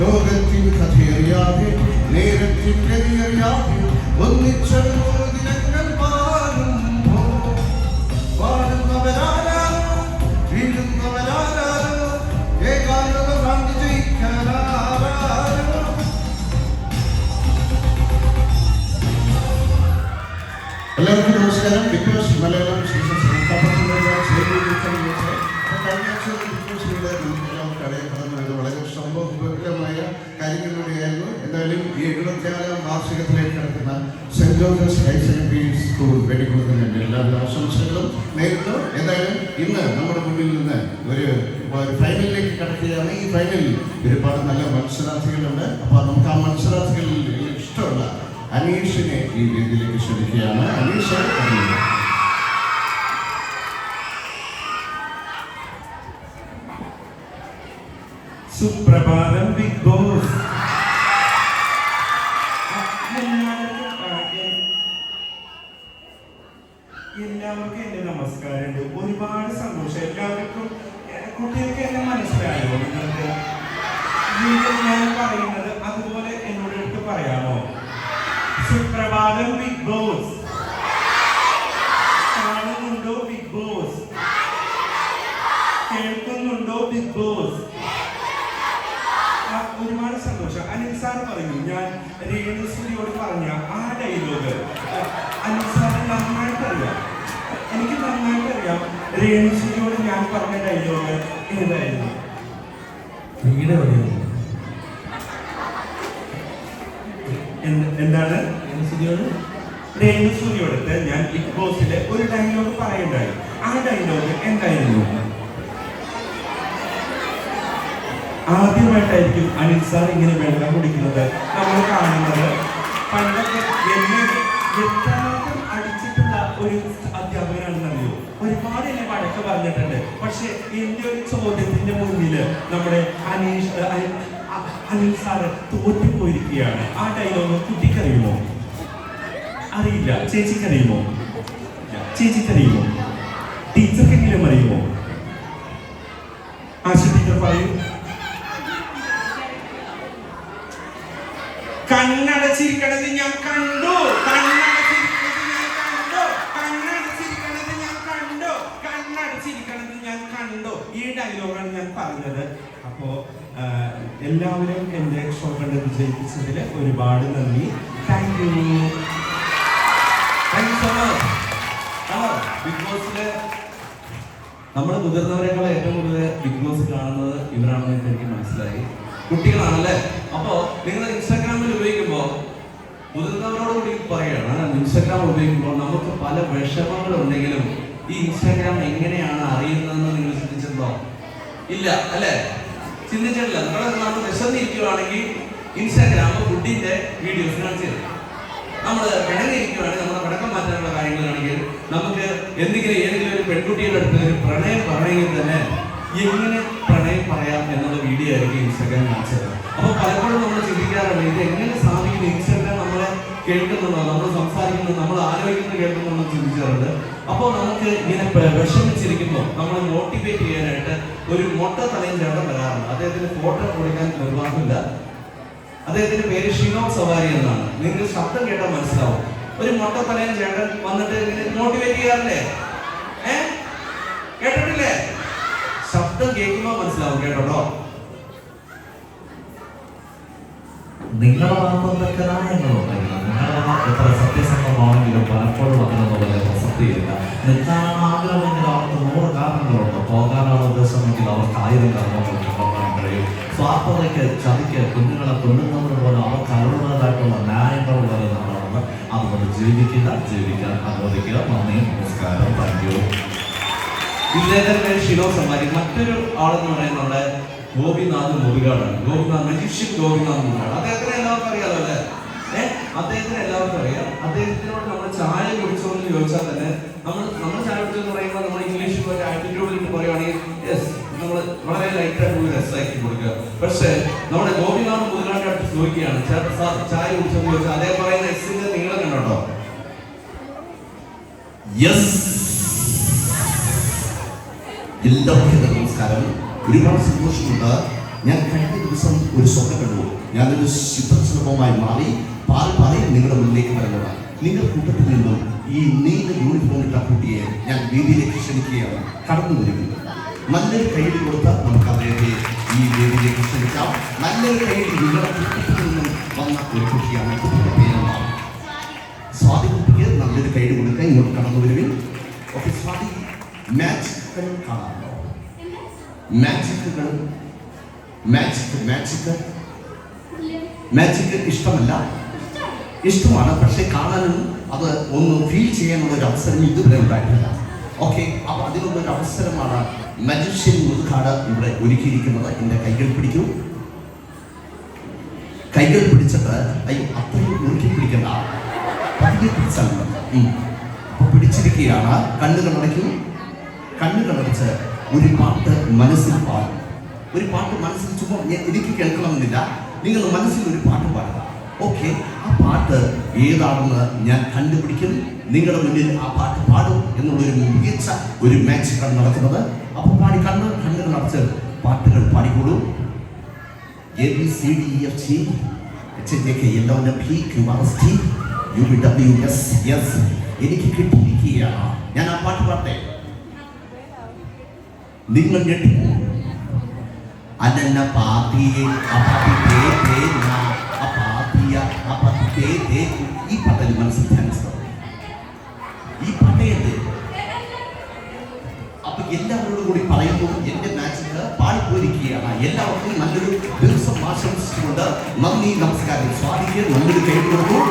ലോകത്തിൻ കഥയറിയാതെ നേരത്തിൻ ഗതിയറിയാതെ ഒന്നിച്ചോ ദിനങ്ങൾ പാടുന്നവരാരോ വീഴുന്നവരാരോ ഏകാഗ്രത ഭ്രാന്തി ജയിക്കാനാരോ. എല്ലാവർക്കും നമസ്കാരം. ബിഗ് ബോസ് മലയാളം സീസൺ 7 വളരെ സംഭവബഹുലമായ കാര്യങ്ങളിലൂടെയായിരുന്നു. എന്തായാലും ഈ 76ാം വാർഷികത്തിലേക്ക് കിടക്കുന്ന Saint Joseph higher secondary school വെടിക്കൊടുക്കുന്നതിന്റെ എല്ലാവരും ആശംസകളും നേരിട്ടു. എന്തായാലും ഇന്ന് നമ്മുടെ മുന്നിൽ നിന്ന് ഒരു ഫൈനലിലേക്ക് കടക്കുകയാണ്. ഈ ഫൈനലിൽ ഒരുപാട് നല്ല മത്സരാർത്ഥികളുണ്ട്. അപ്പോൾ നമുക്ക് ആ മത്സരാർത്ഥികളിൽ ഇഷ്ടമുള്ള അനീഷിനെ ഈ വേദിയിലേക്ക് ക്ഷണിക്കുകയാണ്. അനീഷ് സുപ്രഭാതം ബിഗ് ബോസ്. എല്ലാവർക്കും എന്റെ നമസ്കാരമുണ്ട്. ഒരുപാട് സന്തോഷം. എല്ലാവർക്കും കുട്ടികൾക്ക് എന്നെ മനസ്സിലായോ? നിങ്ങൾക്ക് ഞാൻ പറയുന്നത് അതുപോലെ എന്നോട് എടുത്ത് പറയാമോ? സുപ്രഭാതം ബിഗ് ബോസ്. കാണുന്നുണ്ടോ ബിഗ് ബോസ്? കേൾക്കുന്നുണ്ടോ ബിഗ് ബോസ്? ഒരുപാട് സന്തോഷം. അനിൽ സാർ പറഞ്ഞു, ഞാൻ രേണുസുരിയോട് പറഞ്ഞ ആ ഡയലോഗ് അനിൽ സാറിന് നന്നായിട്ട് അറിയാം. എനിക്ക് നന്നായിട്ട് അറിയാം രേണുസുരിയോട് ഞാൻ പറഞ്ഞ ഡയലോഗ് ഏതായിരുന്നു. എന്താണ് രേണുസുരിയോടത്ത് ഞാൻ ബിഗ് ബോസിലെ ഒരു ഡയലോഗ് പറയുണ്ടായി. ആ ഡയലോഗ് എന്തായിരുന്നു? ആദ്യമായിട്ടായിരിക്കും അനിൽ സാർ ഇങ്ങനെ വെള്ളം കുടിക്കുന്നത് നമ്മൾ കാണുന്നത്. പണ്ടൊക്കെ എന്നെ എത്രമാത്രം അടിച്ചിട്ടുള്ള ഒരു അധ്യാപകനാണെന്നറിയോ? ഒരുപാട് എന്നെ വഴക്ക് പറഞ്ഞിട്ടുണ്ട്. പക്ഷെ എന്റെ ഒരു ചോദ്യത്തിന്റെ മുന്നിൽ നമ്മുടെ അനിൽ സാറ് തോറ്റുപോയിരിക്കുകയാണ്. ആ ഡയലോഗ് കുട്ടിക്കറിയുമോ? അറിയില്ല. ചേച്ചിക്കറിയുമോ? ചേച്ചിക്കറിയുമോ? ടീച്ചർക്കെങ്കിലും അറിയുമോ? ആശ ടീച്ചർ പറയൂ. കണ്ണടച്ചിരിക്കണത് ഞാൻ കണ്ടു. കണ്ണടച്ചിരിക്കണത് ഞാൻ കണ്ടു. ഈ ഡയലോഗാണ് ഞാൻ പറഞ്ഞത്. അപ്പോ എല്ലാവരും എന്റെ ഷോ കണ്ട് വിജയിപ്പിച്ചതിൽ ഒരുപാട് നന്ദി. Thank you so much. Big ബോസില് നമ്മൾ മുതിർന്നവരെക്കാൾ ഏറ്റവും കൂടുതൽ ബിഗ് ബോസ് കാണുന്നത് ഇവരാണെന്ന് എനിക്ക് മനസ്സിലായി. കുട്ടികളാണല്ലേ. അപ്പോൾ നിങ്ങൾ ഇൻസ്റ്റാഗ്രാമിൽ ഉപയോഗിക്കുമ്പോൾ മുതിർന്നവരോട് കൂടി പറയുകയാണ്, ഇൻസ്റ്റാഗ്രാം ഉപയോഗിക്കുമ്പോൾ നമുക്ക് പല വിഷമങ്ങളുണ്ടെങ്കിലും ഈ ഇൻസ്റ്റാഗ്രാം എങ്ങനെയാണ് അറിയുന്നതെന്ന് നിങ്ങൾ ചിന്തിച്ചിട്ടുണ്ടോ? ഇല്ല അല്ലേ? ചിന്തിച്ചിട്ടില്ല. നമ്മൾ വിശന്നിരിക്കുകയാണെങ്കിൽ ഇൻസ്റ്റാഗ്രാം ഫുഡിന്റെ വീഡിയോസ് കാണിച്ചു തരും. നമ്മൾ പിണങ്ങിയിരിക്കുകയാണെങ്കിൽ നമ്മുടെ പിണക്കം മാറ്റാനുള്ള കാര്യങ്ങളാണെങ്കിൽ നമുക്ക് ഏതെങ്കിലും ഒരു പെൺകുട്ടിയുടെ അടുത്ത് ഒരു പ്രണയം പറയണമെങ്കിൽ തന്നെ എങ്ങനെ പ്രണയം പറയാം എന്നുള്ള വീഡിയോ ആയിരിക്കും ഇൻസ്റ്റാഗ്രാം കാണിച്ചത്. അപ്പോൾ പലപ്പോഴും നമ്മൾ ചിന്തിക്കാറുണ്ട്, ഇത് എങ്ങനെ സാധിക്കുന്നു? ഇൻസ്റ്റാഗ്രാം നമ്മളെ കേൾക്കുന്നുണ്ടോ, നമ്മൾ സംസാരിക്കുന്നു, നമ്മൾ ആലോചിക്കുന്നത് കേൾക്കുന്നുണ്ടോ ചിന്തിക്കാറുണ്ട്. അപ്പോൾ നമുക്ക് ഇങ്ങനെ വിഷമിച്ചിരിക്കുമ്പോൾ നമ്മളെ മോട്ടിവേറ്റ് ചെയ്യാനായിട്ട് ഒരു മൊട്ട തലയും ചേട്ടൻ വരാറുണ്ട്. അദ്ദേഹത്തിന് ഫോട്ടോ കൊടുക്കാൻ നിർവാഹമില്ല. അദ്ദേഹത്തിന്റെ പേര് ഷിനോക് സവാരി എന്നാണ്. നിങ്ങൾക്ക് ശബ്ദം കേട്ടാൽ മനസ്സിലാവും. ഒരു മൊട്ട തലയും ചേട്ടൻ വന്നിട്ട് ഇങ്ങനെ മോട്ടിവേറ്റ് ചെയ്യാറില്ലേ? കേട്ടിട്ടില്ലേ? ശബ്ദം കേൾക്കുമ്പോൾ മനസ്സിലാവും. കേട്ടോ? നിങ്ങളുടെ ഭാഗത്തൊക്കെ എത്ര സത്യസന്ധമാണെങ്കിലും പലപ്പോഴും അതിനൊന്നും പ്രസക്തിയില്ല. നിൽക്കാനാണ് ആഗ്രഹമെങ്കിൽ അവർക്ക് 100 കാരണങ്ങളുണ്ട്. പോകാനാണ് ഉദ്ദേശമെങ്കിൽ അവർക്ക് 1000 കാരണങ്ങൾ കണ്ടെത്താൻ കഴിയും. സ്വാർത്ഥതയ്ക്ക്, ചതിക്ക്, കുഞ്ഞുങ്ങളെ കൊല്ലുന്നത് പോലെ അവർക്ക് അവരുടേതായിട്ടുള്ള ന്യായങ്ങളുള്ളത് നമ്മളാണ്. അതുകൊണ്ട് ജീവിക്കാൻ അനുവദിക്കുക. നന്ദി, നമസ്കാരം, താങ്ക് യു. ഇദ്ദേഹത്തിന്റെ പേര് ഷിനോക് സവാരി. മറ്റൊരു ആളെന്ന് പറയുന്നത് ഗോപിനാഥ് മുരുകാടാണ്. മജീഷ്യൻ ഗോപിനാഥ് മുരുകാട്. അദ്ദേഹത്തിന് എല്ലാവർക്കും അറിയാലോ അല്ലേ? അദ്ദേഹത്തിന് എല്ലാവർക്കും അറിയാം. അദ്ദേഹത്തിനോട് നമ്മൾ ചായ കുടിച്ചോന്ന് ചോദിച്ചാൽ തന്നെ നമ്മൾ ചായ കുടിച്ചെന്ന് പറയുമ്പോൾ നമ്മൾ ഇംഗ്ലീഷിൽ ഒരു ആറ്റിറ്റ്യൂഡിൽ പറയുകയാണെങ്കിൽ യെസ്, നമ്മൾ വളരെ ലൈറ്റായിട്ട് രസമാക്കി കൊടുക്കുക. പക്ഷേ നമ്മുടെ ഗോപിനാഥ് മുരുകാടിന്റെ അടുത്ത് ചോദിക്കുകയാണ്, സാർ ചായ കുടിച്ചെന്ന് ചോദിച്ചാൽ അതേ പറയുന്ന എക്സിന്റെ നീളം കണ്ടോ? യെസ്. എല്ലാവർക്കും നമസ്കാരം. ഒരുപാട് സന്തോഷമുണ്ട്. ഞാൻ കഴിഞ്ഞ ദിവസം ഒരു സ്വപ്നം കണ്ടു. ഞാനൊരു ചിത്രശലഭമായി മാറി പാറി നിങ്ങളുടെ മുന്നിലേക്ക് വരുന്നതാണ്. നിങ്ങൾ കൂട്ടത്തിൽ നിന്നും ഈ നീല യൂണിഫോം ഇട്ട കുട്ടിയെ ഞാൻ വേദിയിലേക്ക് ക്ഷണിക്കുകയാണ്. കടന്നു വരുന്നത് നല്ലൊരു കൈയ്യടി കൊടുത്താൽ നമുക്ക് അദ്ദേഹത്തെ ഈ വേദിയിലേക്ക് ക്ഷണിക്കാം. നല്ലൊരു കൈയ്യടി നിങ്ങളുടെ കൂട്ടത്തിൽ നിന്നും വന്ന ഒരു കുട്ടിയാണ്. കുട്ടിയുടെ പേരെന്താണ്? സ്വാതി. കുട്ടിക്ക് നല്ലൊരു കൈയ്യടി കൊടുക്കാൻ ഇങ്ങോട്ട് കടന്നു വരുവിൻ. ഓക്കെ സ്വാതി, മാജിക്കുകൾ കാണാമോ? മാജിക് ഇഷ്ടമല്ല? ഇഷ്ടമാണ്, പക്ഷെ കാണാനും അത് ഒന്ന് ഫീൽ ചെയ്യാനുള്ള ഒരു അവസരം ഇതുവരെ ഉണ്ടായിട്ടില്ല. ഓക്കെ, അപ്പൊ അതിനുള്ള ഒരു അവസരമാണ് മജിഷ്യൻ മുതുകാട് ഇവിടെ ഒരുക്കിയിരിക്കുന്നത്. എന്റെ കൈകൾ പിടിക്കൂ. കൈകൾ പിടിച്ചിട്ട് അയ്യോ അത്രയും ഒരുക്കി പിടിക്കണ്ട, പതിയെ പിടിച്ചാൽ അപ്പൊ പിടിച്ചിരിക്കുകയാണ്. കണ്ണുകൾ അടയ്ക്കും. കണ്ണുകൾ അടച്ച് ഒരു പാട്ട് മനസ്സിൽ പാടും. ഒരു പാട്ട് മനസ്സിൽ ചുമ്മാ എനിക്ക് കേൾക്കണമെന്നില്ല, നിങ്ങൾ മനസ്സിൽ ഒരു പാട്ട് പാടുക. ഓക്കെ, ആ പാട്ട് ഏതാണെന്ന് ഞാൻ കണ്ടുപിടിക്കും. നിങ്ങളുടെ മുന്നിൽ ആ പാട്ട് പാടും എന്നുള്ളൊരു മികച്ച ഒരു മാജിക്കാണ് നടക്കുന്നത്. അപ്പോൾ കണ്ണുകൾ അടച്ച് പാട്ടുകൾ പാടിക്കോളൂ. ABCDEFG എനിക്ക് കിട്ടിയിരിക്കുകയാണ്. ഞാൻ ആ പാട്ട് പാട്ടെ, നിങ്ങൾ ഞെട്ടിപ്പോ. അനന്ന പാത്തിയെ ഈ പാട്ടിന് മനസ്സിൽ ധ്യാനിച്ചത്. ഈ പാട്ടയല്ലേ അപ്പൊ എല്ലാവരോടും കൂടി പറയുമ്പോൾ എന്റെ മാജിക്ക് പാടിപ്പോയിരിക്കുകയാണ്. എല്ലാവർക്കും നല്ലൊരു ദിവസം ആശംസിച്ചുകൊണ്ട് നന്ദി, നമസ്കാരം. സ്വാതിക്ക് നല്ലൊരു കൈ കൊടുക്കും.